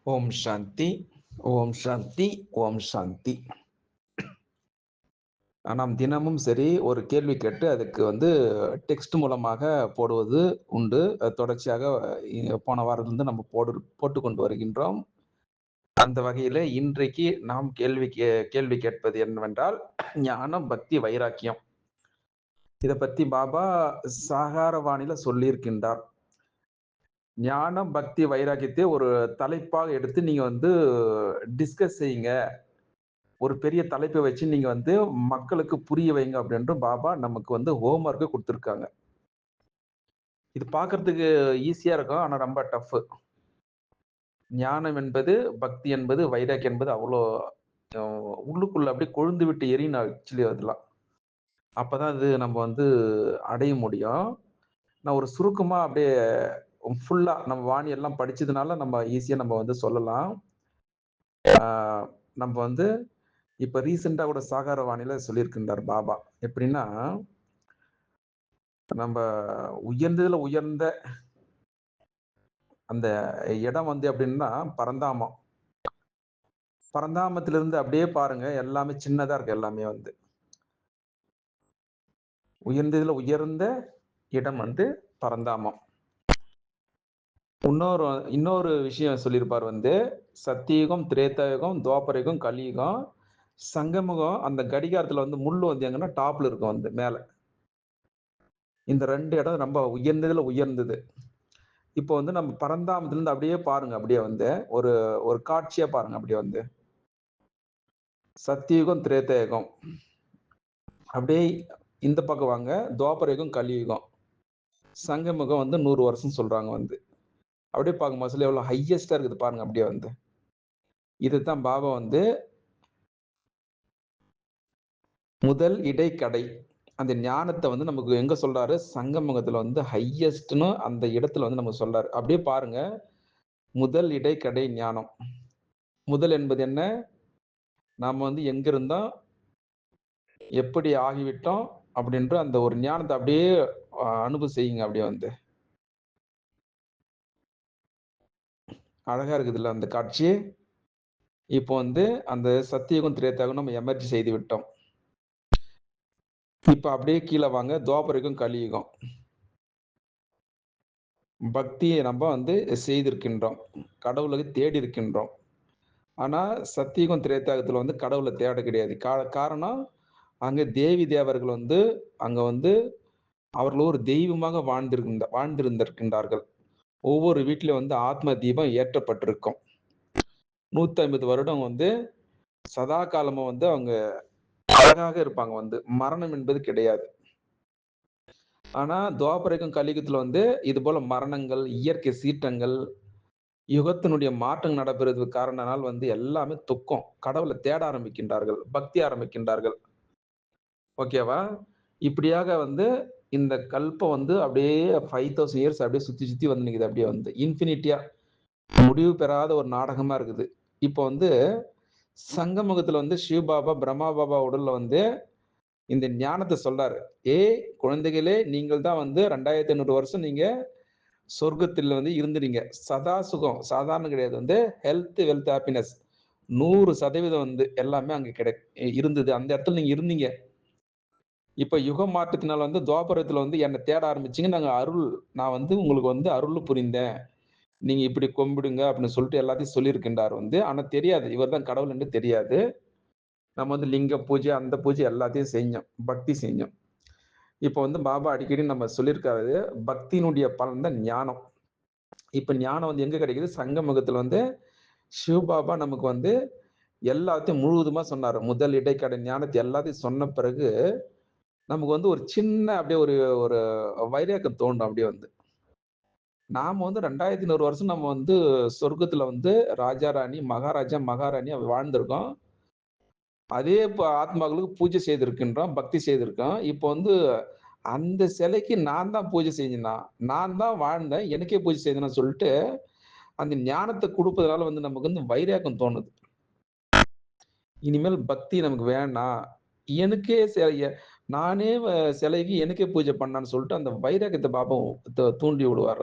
ஓம் சாந்தி, ஓம் சாந்தி, ஓம் சாந்தி. நாம் தினமும் சரி ஒரு கேள்வி கேட்டு அதுக்கு டெக்ஸ்ட் மூலமாக போடுவது உண்டு. தொடர்ச்சியாக போன வாரத்திலிருந்து நம்ம போட்டு கொண்டு வருகின்றோம். அந்த வகையில இன்றைக்கு நாம் கேள்வி கேட்பது என்னவென்றால், ஞானம், பக்தி, வைராக்கியம். இதை பத்தி பாபா சாகாரவாணியில சொல்லியிருக்கின்றார். ஞானம், பக்தி, வைராக்கியத்தை ஒரு தலைப்பாக எடுத்து நீங்க டிஸ்கஸ் செய்யுங்க. ஒரு பெரிய தலைப்பை வச்சு நீங்க மக்களுக்கு புரிய வைங்க அப்படின்ற பாபா நமக்கு ஹோம்வொர்க் கொடுத்துருக்காங்க. இது பார்க்கறதுக்கு ஈஸியா இருக்கும், ஆனா ரொம்ப டஃப். ஞானம் என்பது, பக்தி என்பது, வைராக்கியம் என்பது அவ்வளோ உள்ளுக்குள்ள அப்படியே கொழுந்து விட்டு எரியணும் ஆக்சுவலி அதெல்லாம். அப்பதான் அது நம்ம அடைய முடியும். நான் ஒரு சுருக்கமா அப்படியே ஃபுல்லா நம்ம வாணி எல்லாம் படிச்சதுனால நம்ம ஈஸியா நம்ம சொல்லலாம். நம்ம இப்ப ரீசெண்டா கூட சாகார வாணியில சொல்லியிருக்கின்றார் பாபா. எப்படின்னா, நம்ம உயர்ந்ததுல உயர்ந்த அந்த இடம் எப்படின்னா பரந்தாமம். பரந்தாமத்திலிருந்து அப்படியே பாருங்க, எல்லாமே சின்னதா இருக்கு. எல்லாமே உயர்ந்ததுல உயர்ந்த இடம் பரந்தாமம். இன்னொரு விஷயம் சொல்லியிருப்பார். சத்தியுகம், திரேதாயுகம், துவாபரயுகம், கலியுகம், சங்கமுகம். அந்த கடிகாரத்துல முள்ளு எங்கன்னா டாப்ல இருக்கும் மேல. இந்த 2 இடம் ரொம்ப உயர்ந்ததுல உயர்ந்தது. இப்போ நம்ம பரந்தாமத்திலிருந்து அப்படியே பாருங்க. அப்படியே ஒரு காட்சியா பாருங்க. அப்படியே சத்தியுகம், திரேதாயுகம். அப்படியே இந்த பக்கம் வாங்க. துவாபரயுகம், கலியுகம், சங்கமுகம் 100 வருஷம் சொல்றாங்க. அப்படியே பார்க்கும் மசூல் எவ்வளவு ஹையஸ்டா இருக்குது பாருங்க. அப்படியே இதுதான் பாபா முதல் இடைக்கடை அந்த ஞானத்தை நமக்கு எங்க சொல்றாரு? சங்கமுகத்துல ஹையஸ்ட்னு அந்த இடத்துல நமக்கு சொல்றாரு. அப்படியே பாருங்க. முதல் இடைக்கடை ஞானம். முதல் என்பது என்ன? நாம எங்க இருந்தோம், எப்படி ஆகிவிட்டோம் அப்படின்ற அந்த ஒரு ஞானத்தை அப்படியே அனுபவம் செய்யுங்க. அப்படியே அழகா இருக்குதுல்ல அந்த காட்சி. இப்போ அந்த சத்தியுகம், திரேதாயுகம் நம்ம எமர்ஜி செய்து விட்டோம். இப்ப அப்படியே கீழே வாங்க. துவாபரயுகம், கலியுகம். பக்தியை நம்ம செய்திருக்கின்றோம், கடவுளுக்கு தேடி இருக்கின்றோம். ஆனா சத்தியுகம், திரேதாயுகத்துல கடவுளை தேட கிடையாது. காரணம், அங்க தேவி தேவர்கள் அங்க அவர்கள் ஒரு தெய்வமாக வாழ்ந்திருந்திருக்கின்றார்கள். ஒவ்வொரு வீட்டிலும் ஆத்ம தீபம் ஏற்றப்பட்டிருக்கும். 150 வருடம் சதா காலமும் அவங்க அழகாக இருப்பாங்க. மரணம் என்பது கிடையாது. ஆனா துவாபரயுகம், கலியுகத்துல இது போல மரணங்கள், இயற்கை சீற்றங்கள், யுகத்தினுடைய மாற்றம் நடைபெறுவதற்கு காரணனால் எல்லாமே துக்கம். கடவுளை தேட ஆரம்பிக்கின்றார்கள், பக்தி ஆரம்பிக்கின்றார்கள். ஓகேவா? இப்படியாக இந்த கல்பம் அப்படியே 5000 இயர்ஸ் அப்படியே சுத்தி சுத்தி நிக்குது. அப்படியே இன்ஃபினிட்டியா முடிவு பெறாத ஒரு நாடகமா இருக்குது. இப்போ சங்கமுகத்துல சிவபாபா, பிரம்மா பாபா உடல்ல இந்த ஞானத்தை சொல்றாரு. குழந்தைகளே, நீங்கள் தான் 2500 வருஷம் நீங்க சொர்க்கத்தில் இருந்துறீங்க. சதா சுகம், சாதாரண கிடையாது. ஹெல்த், வெல்த், ஹாப்பினஸ் 100% எல்லாமே அங்க இருந்தது. அந்த இடத்துல நீங்க இருந்தீங்க. இப்ப யுகம் மாற்றத்தினால துவாபரத்துல என்னை தேட ஆரம்பிச்சீங்க. நான் உங்களுக்கு அருள் புரிந்தேன். நீங்க இப்படி கும்பிடுங்க அப்படின்னு சொல்லிட்டு எல்லாத்தையும் சொல்லியிருக்கின்றார். ஆனா தெரியாது, இவர் தான் கடவுள் என்று தெரியாது. நம்ம லிங்க பூஜை, அந்த பூஜை எல்லாத்தையும் செஞ்சோம், பக்தி செஞ்சோம். இப்போ பாபா அடிக்கடி நம்ம சொல்லியிருக்காரு, பக்தியினுடைய பலன் தான் ஞானம். இப்ப ஞானம் எங்க கிடைக்குது? சங்கமுகத்துல சிவபாபா நமக்கு எல்லாத்தையும் முழுவதுமா சொன்னாரு. முதல் இடைக்கடை ஞானத்தை எல்லாத்தையும் சொன்ன பிறகு நமக்கு ஒரு சின்ன அப்படியே ஒரு ஒரு வைராக்கம் தோண்டும். அப்படியே நாம 2100 வருஷம் நம்ம சொர்க்கத்துல ராஜா ராணி, மகாராஜா, மகாராணி வாழ்ந்திருக்கோம். அதே ஆத்மாக்களுக்கு பூஜை செய்திருக்கின்றோம், பக்தி செய்திருக்கோம். இப்போ அந்த சிலைக்கு நான் தான் பூஜை செஞ்சேனா, நான் தான் வாழ்ந்தேன், எனக்கே பூஜை செய்தேன்னு சொல்லிட்டு அந்த ஞானத்தை கொடுப்பதனால நமக்கு வைராக்கம் தோணுது. இனிமேல் பக்தி நமக்கு வேண்டாம், எனக்கே நானே சிலைக்கு எனக்கே பூஜை பண்ணான்னு சொல்லிட்டு அந்த வைராக்கத்தை பாபா தூண்டி விடுவார்.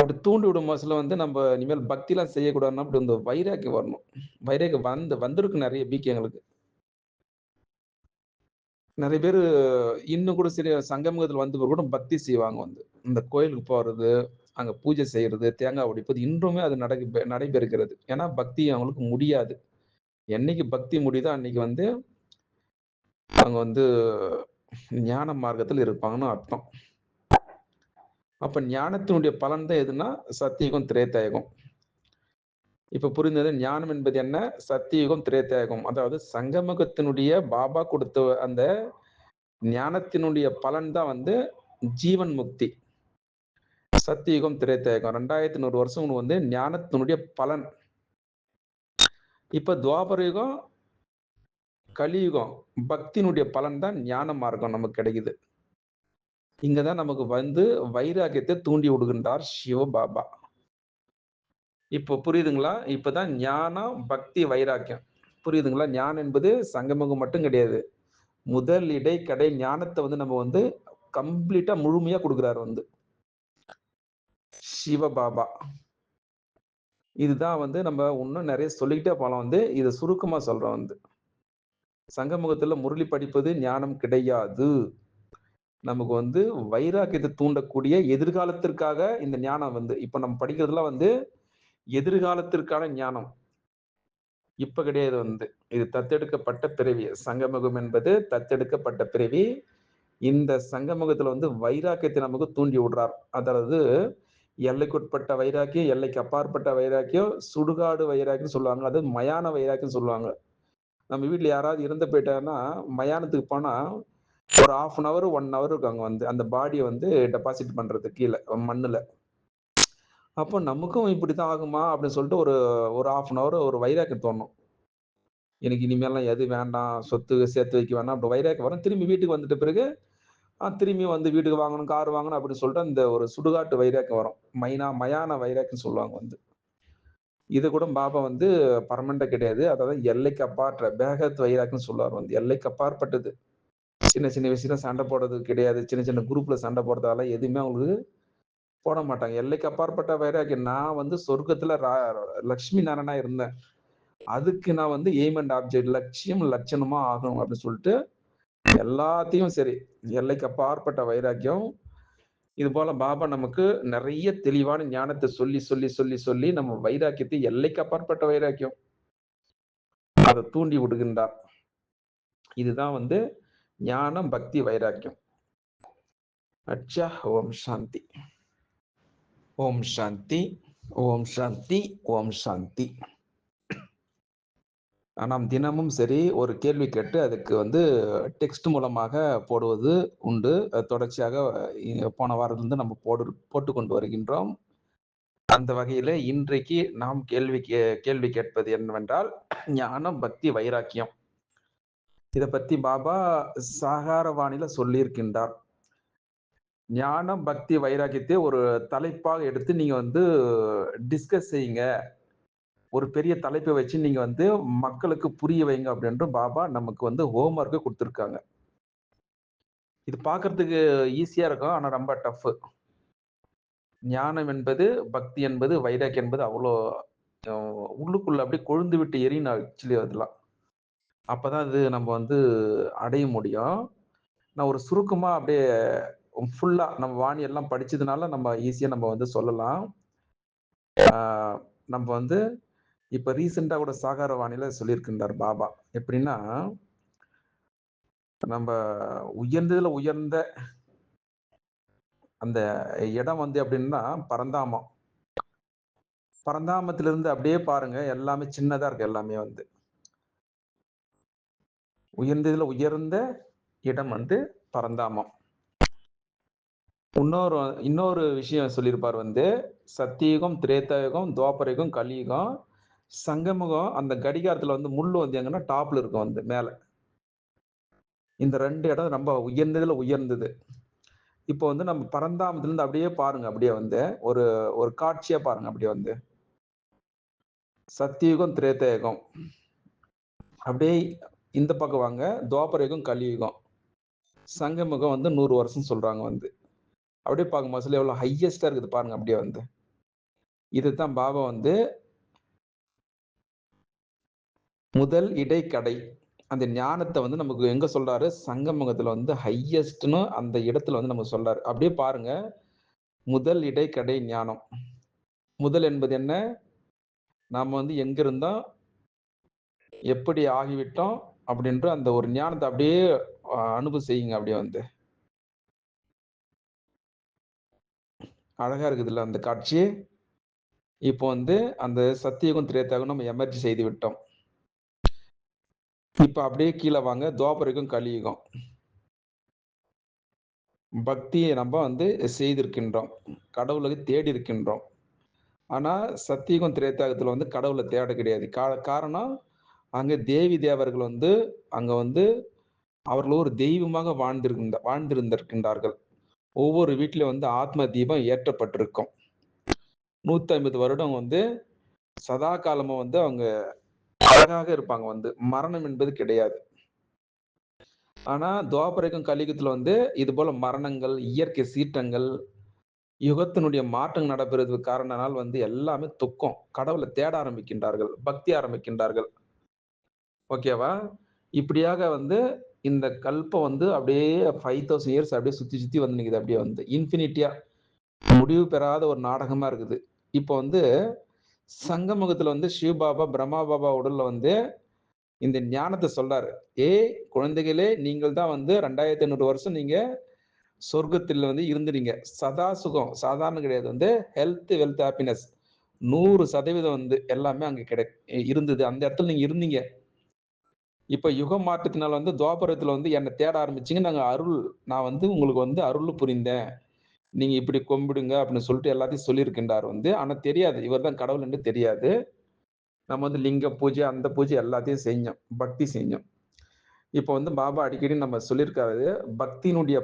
அப்படி தூண்டி விடும் மனசுல வந்து நம்ம இனிமேல் பக்திலாம் செய்யக்கூடாதுன்னா அப்படி இந்த வைராக்கியம் வரணும். வைராக்கியம் வந்திருக்கு நெறைய எங்களுக்கு. நெறைய பேரு இன்னும் கூட சில சங்கமத்துல வந்த பிறகு கூட பக்தி செய்வாங்க வந்து. இந்த கோயிலுக்கு போறது, அங்க பூஜை செய்யறது, தேங்காய் உடைப்பது இன்றுமே அது நடைபெறுகிறது. ஏன்னா பக்தி அவங்களுக்கு முடியாது. என்னைக்கு பக்தி முடியுதோ அன்னைக்கு வந்து அவங்க வந்து ஞான மார்க்கத்துல இருப்பாங்கன்னு அர்த்தம். அப்ப ஞானத்தினுடைய பலன் தான் எதுன்னா சத்தியுகம், திரேதாயுகம். இப்ப புரிந்தது. ஞானம் என்பது என்ன? சத்தியுகம், திரேதாயுகம். அதாவது சங்கமகத்தினுடைய பாபா கொடுத்த அந்த ஞானத்தினுடைய பலன் தான் வந்து ஜீவன் முக்தி. சத்தியுகம், திரேதாயுகம் 2100 வருஷம் வந்து ஞானத்தினுடைய பலன். இப்ப துவாபர யுகம், கலியுகம் பக்தியினுடைய பலன் தான் ஞான மார்க்கம் நமக்கு கிடைக்குது. இங்கதான் நமக்கு வந்து வைராக்கியத்தை தூண்டி விடுகின்றார் சிவபாபா. இப்போ புரியுதுங்களா? இப்பதான் ஞானம், பக்தி, வைராக்கியம். புரியுதுங்களா? ஞானம் என்பது சங்கமகம் மட்டும் கிடையாது. முதல், இடை, கடை ஞானத்தை வந்து நம்ம வந்து கம்ப்ளீட்டா முழுமையா கொடுக்குறாரு வந்து சிவபாபா. இதுதான் வந்து நம்ம இன்னும் நிறைய சொல்லிக்கிட்டே போலாம் வந்து இதை சுருக்கமா சொல்றோம் வந்து சங்கமுகத்துல முரளி படிப்பது ஞானம் கிடையாது. நமக்கு வந்து வைராக்கியத்தை தூண்டக்கூடிய எதிர்காலத்திற்காக இந்த ஞானம் வந்து இப்ப நம்ம படிக்கிறதுலாம் வந்து எதிர்காலத்திற்கான ஞானம். இப்ப கிடையாது வந்து இது தத்தெடுக்கப்பட்ட பிறவி. சங்கமுகம் என்பது தத்தெடுக்கப்பட்ட பிறவி. இந்த சங்கமுகத்துல வந்து வைராக்கியத்தை நமக்கு தூண்டி விடுறார். அதாவது எல்லைக்குட்பட்ட வைராக்கியம், எல்லைக்கு அப்பாற்பட்ட வைராக்கியம், சுடுகாடு வைராக்கியம் சொல்லுவாங்க. அது மயான வைராக்கியம் சொல்லுவாங்க. நம்ம வீட்டுல யாராவது இறந்து போயிட்டாருன்னா மயானத்துக்கு போனா ஒரு 1/2 hour 1 hour இருக்கும் அங்க வந்து அந்த பாடியை வந்து டெபாசிட் பண்றது கீழே மண்ணுல. அப்போ நமக்கும் இப்படித்தான் ஆகுமா அப்படின்னு சொல்லிட்டு ஒரு ஒரு 1/2 hour ஒரு வைராக்கியம் தோணும். எனக்கு இனிமேலாம் எது வேண்டாம், சொத்து சேர்த்து வைக்க வேண்டாம் அப்படி வைராக்கியம் வரும். திரும்பி வீட்டுக்கு வந்துட்ட பிறகு திரும்பி வந்து வீட்டுக்கு வாங்கணும், கார் வாங்கணும் அப்படின்னு சொல்லிட்டு அந்த ஒரு சுடுகாட்டு வைராக்கியம் வரும். மயான வைராக்கியம் சொல்லுவாங்க வந்து. இது கூட பாபா வந்து பர்மனண்டா கிடையாது. அதாவது எல்லைக்கு அப்பாற்ற பேகத் வைராக்கியம் சொல்லுவார் வந்து. எல்லைக்கு அப்பாற்பட்டது. சின்ன சின்ன விஷயம் சண்டை போடுறது கிடையாது. சின்ன சின்ன குரூப்ல சண்டை போடுறதால எதுவுமே அவங்களுக்கு போட மாட்டாங்க. எல்லைக்கு அப்பாற்பட்ட வைராக்கியம். நான் வந்து சொர்க்கத்துல லட்சுமி நாராயணா இருந்தேன். அதுக்கு நான் வந்து எய்ம் அண்ட் ஆப்ஜெக்ட் லட்சியம் லட்சணமா ஆகணும் அப்படின்னு சொல்லிட்டு எல்லாத்தையும் சரி எல்லைக்கு அப்பாற்பட்ட வைராக்கியம். இது போல பாபா நமக்கு நிறைய தெளிவான ஞானத்தை சொல்லி சொல்லி சொல்லி சொல்லி நம்ம வைராக்கியத்தை எல்லைக்கு அப்பாற்பட்ட வைராக்கியம் அதை தூண்டி விடுகின்றார். இதுதான் வந்து ஞானம், பக்தி, வைராக்கியம். அச்சா. ஓம் சாந்தி, ஓம் சாந்தி, ஓம் சாந்தி, ஓம் சாந்தி. நாம் தினமும் சரி ஒரு கேள்வி கேட்டு அதுக்கு வந்து டெக்ஸ்ட் மூலமாக போடுவது உண்டு. தொடர்ச்சியாக போன வாரத்திலிருந்து நம்ம போட்டு கொண்டு வருகின்றோம். அந்த வகையில இன்றைக்கு நாம் கேள்வி கேட்பது என்னவென்றால் ஞானம், பக்தி, வைராக்கியம். இத பத்தி பாபா சாகாரவாணியில சொல்லியிருக்கின்றார். ஞானம், பக்தி, வைராக்கியத்தை ஒரு தலைப்பாக எடுத்து நீங்க வந்து டிஸ்கஸ் செய்யுங்க. ஒரு பெரிய தலைப்பை வச்சு நீங்க வந்து மக்களுக்கு புரிய வைங்க அப்படின்ற பாபா நமக்கு வந்து ஹோம்வொர்க் கொடுத்திருக்காங்க. இது பார்க்கறதுக்கு ஈஸியா இருக்கும். ஆனா ரொம்ப டஃப். ஞானம் என்பது, பக்தி என்பது, வைராக்கியம் என்பது அவ்வளோ உள்ளுக்குள்ள அப்படியே கொழுந்து விட்டு எரியணும் ஆக்சுவலி அதெல்லாம். அப்பதான் அது நம்ம வந்து அடைய முடியும். நான் ஒரு சுருக்கமா அப்படியே ஃபுல்லா நம்ம வாணி எல்லாம் படிச்சதுனால நம்ம ஈஸியா நம்ம வந்து சொல்லலாம். நம்ம வந்து இப்ப ரீசெண்டா கூட சாகார வாணியில சொல்லியிருக்கின்றார் பாபா. எப்படின்னா, நம்ம உயர்ந்ததுல உயர்ந்த அந்த இடம் வந்து எப்படின்னா பரந்தாமம். பரந்தாமத்திலிருந்து அப்படியே பாருங்க எல்லாமே சின்னதா இருக்கு எல்லாமே வந்து. உயர்ந்ததுல உயர்ந்த இடம் வந்து பரந்தாமம். இன்னொரு விஷயம் சொல்லியிருப்பார் வந்து சத்தியுகம், திரேதாயுகம், துவாபரயுகம், கலியுகம், சங்கமுகம். அந்த கடிகாரத்துல வந்து முள்ளு வந்து எங்கன்னா டாப்ல இருக்கும் வந்து மேல. இந்த 2 இடம் ரொம்ப உயர்ந்ததுல உயர்ந்தது. இப்போ வந்து நம்ம பரந்தாமத்துல இருந்து அப்படியே பாருங்க. அப்படியே வந்து ஒரு ஒரு காட்சியா பாருங்க. அப்படியே வந்து சத்தியுகம், திரேதாயுகம். அப்படியே இந்த பக்கம் வாங்க. துவாபரயுகம், கலியுகம். சங்கமுகம் வந்து 100 வருஷம் சொல்றாங்க வந்து. அப்படியே பார்க்கும் போது எவ்வளவு ஹையஸ்டா இருக்குது பாருங்க அப்படியே வந்து. இதுதான் பாபா வந்து முதல் இடைக்கடை. அந்த ஞானத்த வந்து நமக்கு எங்க சொல்றாரு? சங்கமத்துல வந்து ஹையஸ்ட்ன்னு அந்த இடத்துல வந்து நமக்கு சொல்றாரு. அப்படியே பாருங்க. முதல் இடைக்கடை ஞானம். முதல் என்பது என்ன? நாம வந்து எங்க இருந்தோம்? எப்படி ஆகிவிட்டோம்? அப்படின்ற அந்த ஒரு ஞானத்த அப்படியே அனுபவம் செய்யுங்க அப்படியே வந்து. அழகா இருக்குதுல்ல அந்த காட்சி. இப்போ வந்து அந்த சத்தியுகம், திரேதாயுகம் நம்ம எமர்ஜ் செய்து விட்டோம். இப்ப அப்படியே கீழ வாங்க. துவாபர யுகம், கலியுகம். பக்தியை நம்ம வந்து செய்திருக்கின்றோம். கடவுளை தேடி இருக்கின்றோம். ஆனா சத்தியுகம், திரேதாயுகத்துல வந்து கடவுள தேட கிடையாது. காரணம் அங்க தேவி தேவர்கள் வந்து அங்க வந்து அவர்கள் ஒரு தெய்வமாக வாழ்ந்திருந்திருக்கின்றார்கள். ஒவ்வொரு வீட்லயும் வந்து ஆத்ம தீபம் ஏற்றப்பட்டிருக்கும். 150 வருடம் வந்து சதா காலமும் வந்து அவங்க அழகாக இருப்பாங்க வந்து. மரணம் என்பது கிடையாது. ஆனா துவாபர யுகம், கலியுகத்துல வந்து இது போல மரணங்கள், இயற்கை சீற்றங்கள், யுகத்தினுடைய மாற்றம் நடைபெறுவதற்கு காரணனால் வந்து எல்லாமே துக்கம். கடவுளை தேட ஆரம்பிக்கின்றார்கள். பக்தி ஆரம்பிக்கின்றார்கள். ஓகேவா? இப்படியாக வந்து இந்த கல்பம் வந்து அப்படியே 5000 இயர்ஸ் அப்படியே சுத்தி சுத்தி வந்து நிக்குது அப்படியே வந்து. இன்ஃபினிட்டியா முடிவு பெறாத ஒரு நாடகமா இருக்குது. இப்போ வந்து சங்கமுகத்துல வந்து சிவபாபா, பிரம்மா பாபா உடல்ல வந்து இந்த ஞானத்த சொல்றாரு. குழந்தைகளே நீங்கள் தான் வந்து 2500 வருஷம் நீங்க சொர்க்கத்தில் வந்து இருந்துறீங்க. சதா சுகம். சாதாரணம் கிடையாது வந்து ஹெல்த், வெல்த், ஹாப்பினஸ் 100% வந்து எல்லாமே அங்க இருந்தது. அந்த இடத்துல நீங்க இருந்தீங்க. இப்ப யுகம் மாற்றத்தினால வந்து துவாபரத்துல வந்து என்ன தேட ஆரம்பிச்சீங்க. நான் வந்து உங்களுக்கு வந்து அருள் புரிந்தேன். நீங்க இப்படி கும்பிடுங்க அப்படின்னு சொல்லிட்டு எல்லாத்தையும் சொல்லியிருக்கின்றார் வந்து. ஆனா தெரியாது. இவர் தான் கடவுள் என்று தெரியாது. நம்ம வந்து லிங்க பூஜை, அந்த பூஜை எல்லாத்தையும் செஞ்சோம். பக்தி செஞ்சோம். இப்ப வந்து பாபா அடிக்கடி நம்ம சொல்லியிருக்காரு. பக்தியினுடைய